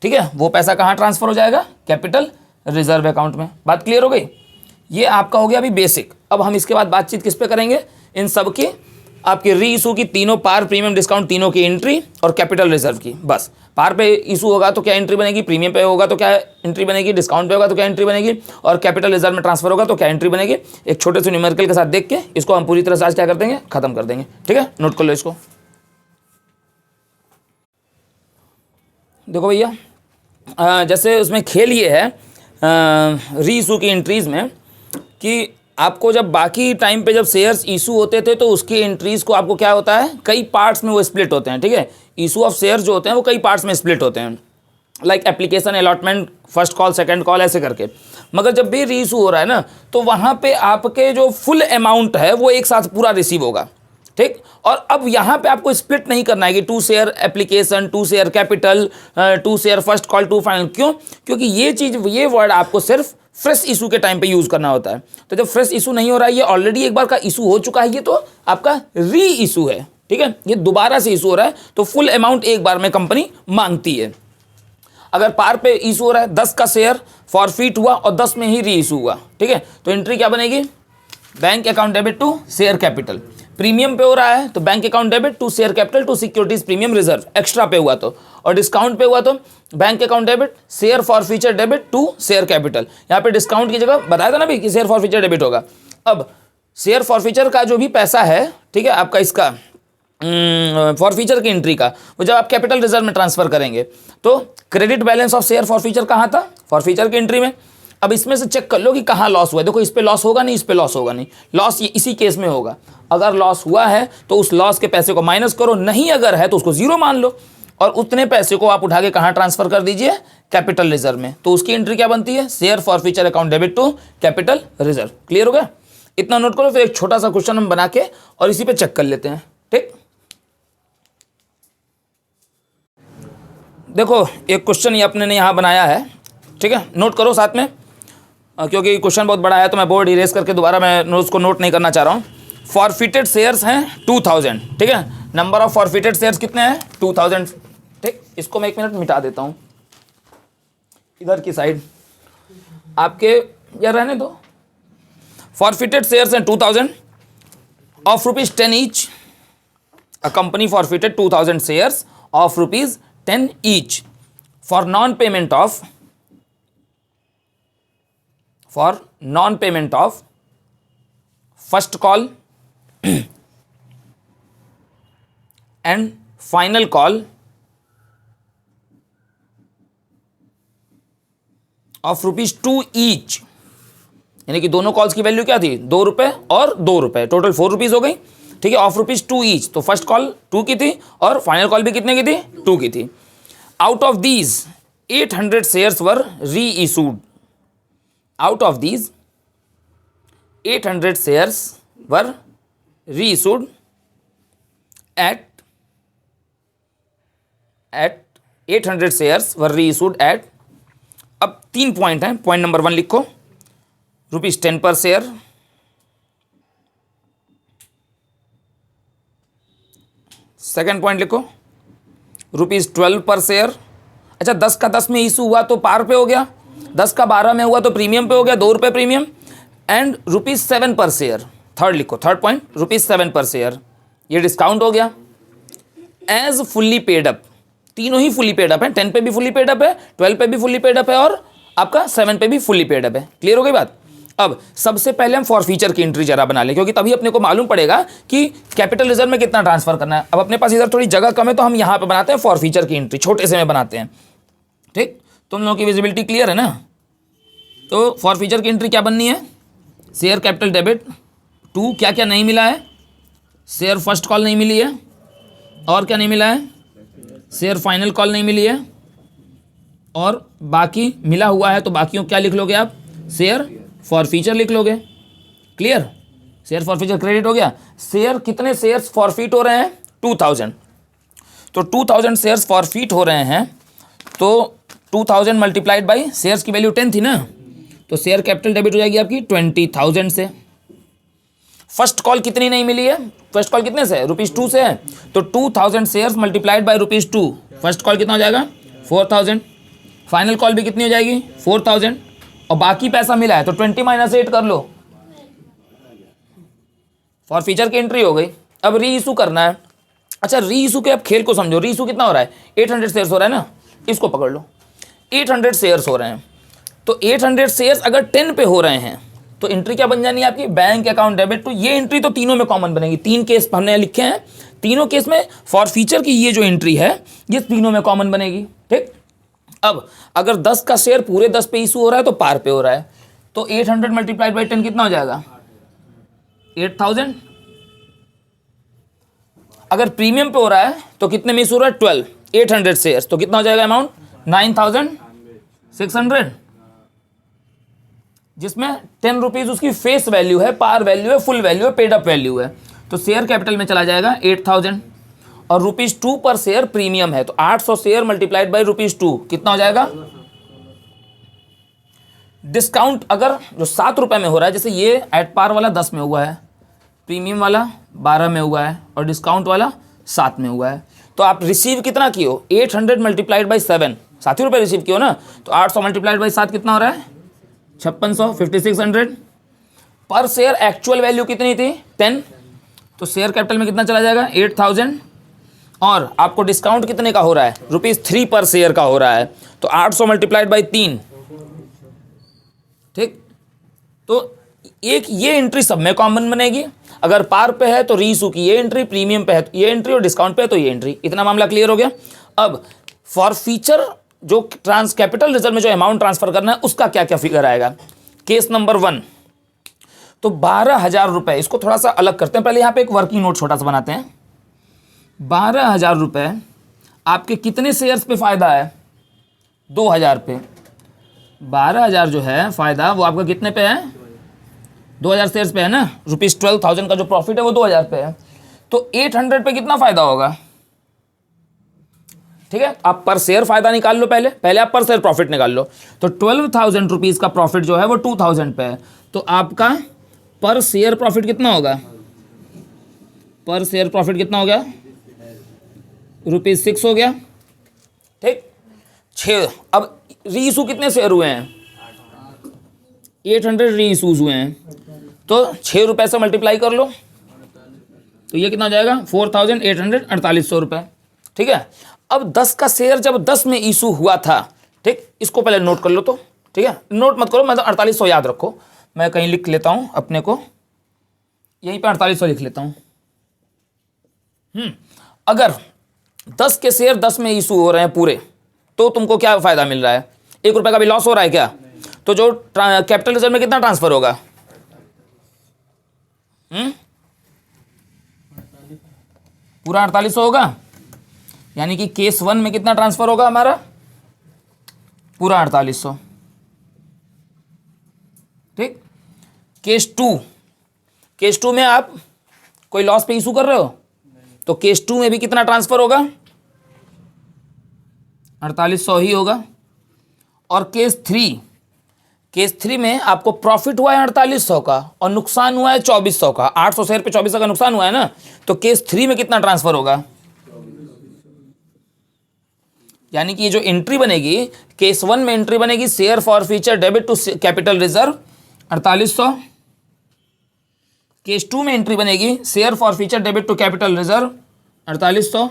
ठीक है, वो पैसा कहाँ ट्रांसफर हो जाएगा, कैपिटल रिजर्व अकाउंट में। बात क्लियर हो गई, ये आपका हो गया अभी बेसिक। अब हम इसके बाद बातचीत किस पे करेंगे, इन सब की, आपके री इशू की तीनों, पार, प्रीमियम, डिस्काउंट, तीनों की एंट्री और कैपिटल रिजर्व की। बस पार पे इशू होगा तो क्या एंट्री बनेगी, प्रीमियम पे होगा तो क्या एंट्री बनेगी, डिस्काउंट पे होगा तो क्या एंट्री बनेगी, और कैपिटल रिजर्व में ट्रांसफर होगा तो क्या एंट्री बनेगी। एक छोटे से न्यूमेरिकल के साथ देख के इसको हम पूरी तरह से आज क्या कर देंगे, खत्म कर देंगे। ठीक है, नोट कर लो इसको। देखो भैया, जैसे उसमें खेल ये है री इशू की एंट्रीज में कि आपको जब बाकी टाइम पे जब शेयर्स इशू होते थे तो उसकी एंट्रीज को आपको क्या होता है, कई पार्ट्स में वो स्प्लिट होते हैं। ठीक है, इशू ऑफ शेयर जो होते हैं वो कई पार्ट्स में स्प्लिट होते हैं, like application, allotment, first call, second call, ऐसे करके। मगर जब भी री इशू हो रहा है ना, तो वहाँ पे आपके जो फुल अमाउंट है वो एक साथ पूरा रिसीव होगा। ठीक, और अब यहाँ पे आपको स्प्लिट नहीं करना है कि 2 share application, 2 share capital, 2 share first call, 2 final. क्यों, क्योंकि ये वर्ड आपको सिर्फ फ्रेश इशू के टाइम पे यूज करना होता है। तो जब फ्रेश इशू नहीं हो रहा है, ये ऑलरेडी एक बार का इशू हो चुका है, ये तो आपका री इशू है। ठीक है, ये दोबारा से इशू हो रहा है, तो फुल अमाउंट एक बार में कंपनी मांगती है। अगर पार पे इशू हो रहा है, 10 का शेयर फॉरफिट हुआ और 10 में ही री इशू हुआ, ठीक है, तो एंट्री क्या बनेगी, bank account debit to share capital. Premium पे हो रहा है तो bank account debit to share capital to securities premium reserve, extra पे हुआ तो, और डिस्काउंट पे हुआ तो bank account debit share forfeiture debit to share capital. यहाँ पे डिस्काउंट की जगह बताया था ना भी कि शेयर फॉर फीचर डेबिट होगा। अब शेयर फॉर फीचर का जो भी पैसा है, ठीक है, आपका इसका फॉर फीचर की एंट्री का, वो जब आप कैपिटल रिजर्व में ट्रांसफर करेंगे तो credit balance of share for feature कहाँ था, फॉर फीचर की एंट्री में। अब इसमें से चेक कर लो कि कहाँ लॉस हुआ है। देखो, इस पे लॉस होगा नहीं, इस पे लॉस होगा नहीं, लॉस ये इसी केस में होगा। अगर लॉस हुआ है तो उस लॉस के पैसे को माइनस करो, नहीं अगर है तो उसको जीरो मान लो, और उतने पैसे को आप उठा के कहाँ ट्रांसफर कर दीजिए, कैपिटल रिजर्व में। तो उसकी एंट्री क्या बनती है, share forfeiture account debit to capital reserve. Clear हो गया, इतना नोट करो। फिर एक छोटा सा क्वेश्चन हम बना के और इसी पे चेक कर लेते हैं। ठीक, देखो एक क्वेश्चन ये अपने ने यहाँ बनाया है, ठीक है, नोट करो साथ में, क्योंकि क्वेश्चन बहुत बड़ा है तो मैं बोर्ड इरेज करके दोबारा मैं उसको नोट नहीं करना चाह रहा हूँ। फॉरफिटेड शेयर्स हैं 2000, ठीक है, नंबर ऑफ फॉरफिटेड शेयर्स कितने हैं 2000। ठीक, इसको मैं 1 मिनट मिटा देता हूँ इधर की साइड, आपके यार रहने दो। फॉरफिटेड शेयर्स हैं 2000 of ₹10 each. A company forfeited 2000 shares of ₹10 each for non payment of first call and final call of ₹2 each. यानी कि दोनों कॉल्स की वैल्यू क्या थी, ₹2 और ₹2, टोटल ₹4 हो गई। ठीक है, ऑफ ₹2 ईच, तो फर्स्ट कॉल 2 की थी और फाइनल कॉल भी कितने की थी, 2 की थी। Out of these 800 shares were reissued. Out of these 800 shares were reissued at 800 shares were री इशूड एट, अब 3 पॉइंट हैं, पॉइंट नंबर 1 लिखो, ₹10 पर शेयर। सेकेंड पॉइंट लिखो ₹12 पर शेयर। अच्छा, 10 का 10 में इशू हुआ तो पार पे हो गया, 10 का 12 में हुआ तो प्रीमियम पे हो गया, ₹2 प्रीमियम, एंड ₹7 पर शेयर। थर्ड लिखो, थर्ड पॉइंट ₹7 पर शेयर, ये डिस्काउंट हो गया। एज फुल्ली पेड अप, तीनों ही फुल्ली पेड अप है, 10 पे भी फुल्ली पेड अप है, 12 पे भी फुल्ली पेड अप है, और आपका 7 पे भी फुल्ली पेड अप है। क्लियर हो गई बात। अब सबसे पहले हम फॉर फीचर की एंट्री जरा बना लें, क्योंकि तभी अपने को मालूम पड़ेगा कि कैपिटल रिजर्व में कितना ट्रांसफर करना है। अब अपने पास इधर थोड़ी जगह कम है तो हम यहाँ पे बनाते हैं फॉर फीचर की एंट्री, छोटे से में बनाते हैं। ठीक, तुम लोगों की विजिबिलिटी क्लियर है ना। तो फॉर फीचर की एंट्री क्या बननी है, शेयर कैपिटल डेबिट टू, क्या क्या नहीं मिला है, शेयर फर्स्ट कॉल नहीं मिली है, और क्या नहीं मिला है, शेयर फाइनल कॉल नहीं मिली है, और बाकी मिला हुआ है तो बाकियों क्या लिख लोगे आप, शेयर फॉर फ्यूचर लिख लोगे। Clear, share for future credit हो गया। शेयर, कितने शेयर्स फॉरफिट हो रहे हैं, 2000, तो 2000 शेयर्स फॉरफिट हो रहे हैं, तो 2000 मल्टीप्लाइड बाई शेयर्स की वैल्यू 10 थी ना, तो शेयर कैपिटल डेबिट हो जाएगी आपकी 20,000 से। फर्स्ट कॉल कितनी नहीं मिली है, फर्स्ट कॉल कितने से, ₹2 से है, तो 2000 shares multiplied by ₹2, first call कितना हो जाएगा 4000, फाइनल कॉल भी कितनी हो जाएगी 4000, और बाकी पैसा मिला है तो 20 - 8 कर लो, फॉर फ्यूचर की एंट्री हो गई। अब री इशू करना है। अच्छा, री इशू के अब खेल को समझो, री इशू कितना हो रहा है, 800 शेयर्स हो रहा है ना, इसको पकड़ लो, 800 शेयर्स हो रहे हैं, तो 800 शेयर्स अगर 10 पे हो रहे हैं तो एंट्री क्या बन जानी है आपकी, बैंक अकाउंट डेबिट टू, ये एंट्री तो तीनों में कॉमन बनेगी, 3 केस हमने लिखे हैं, तीनों केस में फॉर फ्यूचर की ये जो एंट्री है ये तीनों में कॉमन बनेगी। ठीक, अब अगर 10 का शेयर पूरे 10 पे इशू हो रहा है तो पार पे हो रहा है, तो 800 मल्टीप्लाइड बाई 10 कितना हो जाएगा 8000। अगर प्रीमियम पे हो रहा है तो कितने में इशू हो रहा है 12, 800 शेयर्स, तो कितना हो जाएगा अमाउंट 9600, जिसमें 10 रुपीज उसकी फेस वैल्यू है, पार वैल्यू है, फुल वैल्यू है, पेड अप वैल्यू है, तो शेयर कैपिटल में चला जाएगा 8000, और ₹2 पर शेयर प्रीमियम है, तो 800 शेयर मल्टीप्लाइड बाई ₹2 कितना हो जाएगा। डिस्काउंट अगर जो ₹7 में हो रहा है, जैसे ये एट पार वाला 10 में हुआ है, प्रीमियम वाला 12 में हुआ है, और डिस्काउंट वाला 7 में हुआ है, तो आप रिसीव कितना किए हो, 800 मल्टीप्लाइड बाई 7, 7 रुपये रिसीव किए हो ना, तो 800 मल्टीप्लाइड बाई 7 कितना हो रहा है 5600, 5600 पर शेयर। एक्चुअल वैल्यू कितनी थी 10, तो शेयर कैपिटल में कितना चला जाएगा 8000, और आपको डिस्काउंट कितने का हो रहा है ₹3 पर शेयर का हो रहा है, तो 800 मल्टीप्लाइड बाई 3। ठीक, तो एक ये एंट्री सब में कॉमन बनेगी, अगर पार पे है तो रीइशू की ये एंट्री, प्रीमियम पे है तो ये एंट्री, और डिस्काउंट पे है तो ये एंट्री। इतना मामला क्लियर हो गया। अब फॉर फ्यूचर जो कैपिटल रिजर्व में जो अमाउंट ट्रांसफर करना है उसका क्या क्या फिगर आएगा। केस नंबर 1, तो 12,000 रुपये, इसको थोड़ा सा अलग करते हैं, पहले यहाँ पे एक वर्किंग नोट छोटा सा बनाते हैं। 12,000 रुपये आपके कितने शेयर्स पे फ़ायदा है, 2000 पे। 12,000 जो है फ़ायदा वो आपका कितने पे है, 2000 शेयर्स पे है ना, ₹12,000 का जो प्रॉफिट है वो 2000 पे है, तो 800 पे कितना फ़ायदा होगा। ठीक है, आप पर शेयर फ़ायदा निकाल लो, पहले आप पर शेयर प्रॉफिट निकाल लो, तो 12,000 रुपीज़ का प्रॉफिट जो है वो 2000 पे है, तो आपका पर शेयर प्रॉफिट कितना होगा, पर शेयर प्रॉफिट कितना हो गया ₹6 हो गया। ठीक, 6। अब री इशू कितने शेयर हुए हैं, 800 री इशूज हुए हैं, तो 6 रुपये से मल्टीप्लाई कर लो, तो ये कितना हो जाएगा 4800, 4800 रुपये। ठीक है, अब 10 का शेयर जब 10 में इशू हुआ था, ठीक, इसको पहले नोट कर लो, तो ठीक है, नोट मत करो, मतलब 4800 याद रखो, मैं कहीं लिख लेता हूँ अपने को, यहीं पे 4800 लिख लेता हूँ। अगर 10 के शेयर 10 में इशू हो रहे हैं पूरे, तो तुमको क्या फ़ायदा मिल रहा है, 1 रुपये का भी लॉस हो रहा है क्या, तो जो कैपिटल रिजर्व में कितना ट्रांसफर होगा, पूरा 4800 होगा, यानी कि केस 1 में कितना ट्रांसफर होगा हमारा, पूरा 4800। ठीक, केस 2 में आप कोई लॉस पे इशू कर रहे हो, तो केस 2 में भी कितना ट्रांसफर होगा, 4800 ही होगा। और केस 3 में आपको प्रॉफिट हुआ है 4800 का और नुकसान हुआ है 2400 का, 800 शेयर पे 2400 का नुकसान हुआ है ना, तो केस 3 में कितना ट्रांसफर होगा, यानी कि ये जो एंट्री बनेगी केस 1 में एंट्री बनेगी share forfeiture debit to capital reserve 4800, case 2 में एंट्री बनेगी share forfeiture debit to capital reserve 4800,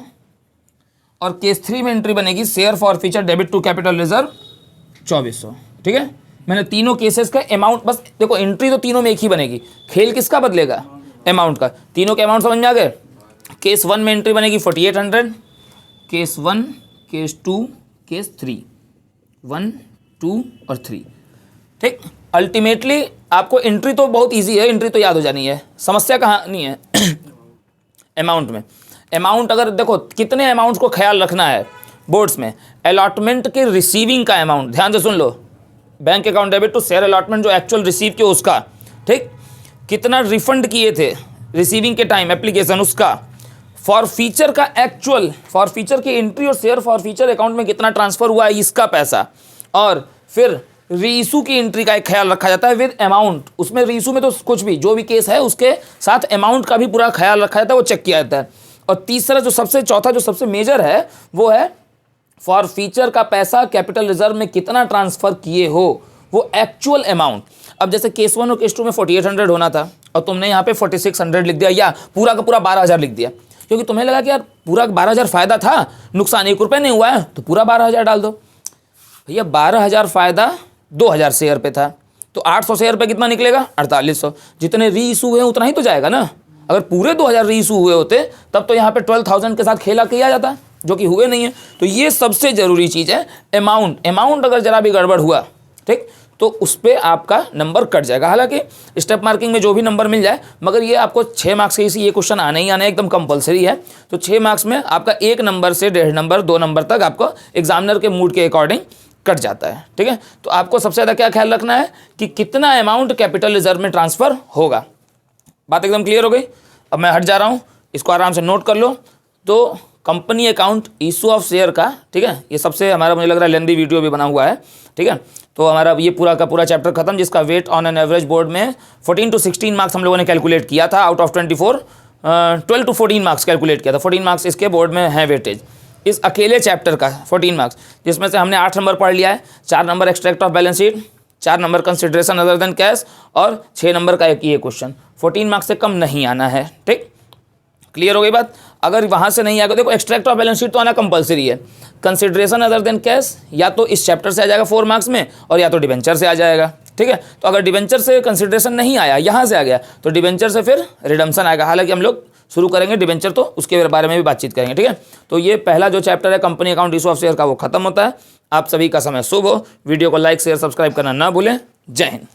और केस 3 में एंट्री बनेगी share forfeiture debit to capital reserve 2400। ठीक है, मैंने तीनों केसेस का अमाउंट, बस देखो एंट्री तो तीनों में एक ही बनेगी, खेल किसका बदलेगा, अमाउंट का। तीनों के अमाउंट समझ में आ गए। केस 1 में एंट्री बनेगी 4800, केस 1, केस 2, केस 3, 1, 2 और 3। ठीक, अल्टीमेटली आपको एंट्री तो बहुत इजी है, एंट्री तो याद हो जानी है, समस्या कहाँ नहीं है अमाउंट में। अमाउंट अगर देखो कितने अमाउंट्स को ख्याल रखना है, बोर्ड्स में अलॉटमेंट के रिसीविंग का अमाउंट, ध्यान से सुन लो, bank account debit to share allotment जो एक्चुअल रिसीव किया उसका, ठीक, कितना रिफंड किए थे रिसीविंग के टाइम एप्लीकेशन उसका, फॉर फीचर का एक्चुअल, फॉर फीचर की एंट्री और शेयर फॉर फीचर अकाउंट में कितना ट्रांसफर हुआ है इसका पैसा, और फिर रीइशू की एंट्री का एक ख्याल रखा जाता है विद अमाउंट। उसमें रीइशू में तो कुछ भी जो भी केस है उसके साथ अमाउंट का भी पूरा ख्याल रखा जाता है, वो चेक किया जाता है। और तीसरा जो सबसे चौथा जो सबसे मेजर है वो है फॉर फीचर का पैसा कैपिटल रिजर्व में कितना ट्रांसफर किए हो, वो एक्चुअल अमाउंट। अब जैसे केस 1 और केस 2 में 4800 होना था और तुमने यहाँ पे 4600 लिख दिया या पूरा का पूरा 12000 लिख दिया, क्योंकि तुम्हें लगा कि यार पूरा 12000 फायदा था, नुकसान 1 रुपये नहीं हुआ है, तो पूरा 12000 डाल दो। भैया 12000 फायदा 2000 शेयर पे था, तो 800 शेयर पे कितना निकलेगा, 4800। जितने री इशू हुए उतना ही तो जाएगा ना। अगर पूरे 2000 री इशू हुए होते तब तो यहाँ पे 12000 के साथ खेला किया जाता, जो कि हुए नहीं है। तो ये सबसे ज़रूरी चीज़ है अमाउंट। अमाउंट अगर जरा भी गड़बड़ हुआ, ठीक, तो उस पर आपका नंबर कट जाएगा। हालांकि स्टेप मार्किंग में जो भी नंबर मिल जाए, मगर ये आपको 6 मार्क्स के इसी ये क्वेश्चन आने ही आने एकदम कंपलसरी है। तो 6 मार्क्स में आपका 1 नंबर से 1.5 नंबर 2 नंबर तक आपको एग्जामिनर के मूड के अकॉर्डिंग कट जाता है, ठीक है। तो आपको सबसे ज़्यादा क्या ख्याल रखना है कि कितना अमाउंट कैपिटल रिजर्व में ट्रांसफ़र होगा। बात एकदम क्लियर हो गई। अब मैं हट जा रहा हूँ, इसको आराम से नोट कर लो। तो company account issue of share का, ठीक है, ये सबसे हमारा मुझे लग रहा है लेंदी वीडियो भी बना हुआ है, ठीक है। तो हमारा ये पूरा का पूरा चैप्टर खत्म, जिसका weight on an average board में 14 to 16 मार्क्स हम लोगों ने कैलकुलेट किया था। Out of 24 12 to 14 marks calculate किया था। 14 मार्क्स इसके बोर्ड में है वेटेज इस अकेले चैप्टर का, 14 मार्क्स, जिसमें से हमने 8 नंबर पढ़ लिया है। 4 number extract of balance sheet, 4 number consideration other than cash, और 6 नंबर का एक ये क्वेश्चन। 14 मार्क्स से कम नहीं आना है, ठीक, क्लियर हो गई बात। अगर वहाँ से नहीं आएगा, देखो एक्सट्रैक्ट ऑफ बैलेंस शीट तो आना कंपलसरी है। कंसिडरेशन अदर देन कैश या तो इस चैप्टर से आ जाएगा 4 मार्क्स में, और या तो डिवेंचर से आ जाएगा, ठीक है। तो अगर डिवेंचर से कंसिडरेशन नहीं आया, यहाँ से आ गया, तो डिवेंचर से फिर रिडम्पशन आएगा। हालांकि हम लोग शुरू करेंगे डिवेंचर, तो उसके बारे में भी बातचीत करेंगे, ठीक है। तो ये पहला जो चैप्टर है company account issue of share का, वो खत्म होता है। आप सभी का समय शुभ हो। वीडियो को लाइक शेयर सब्सक्राइब करना ना भूलें। जय हिंद।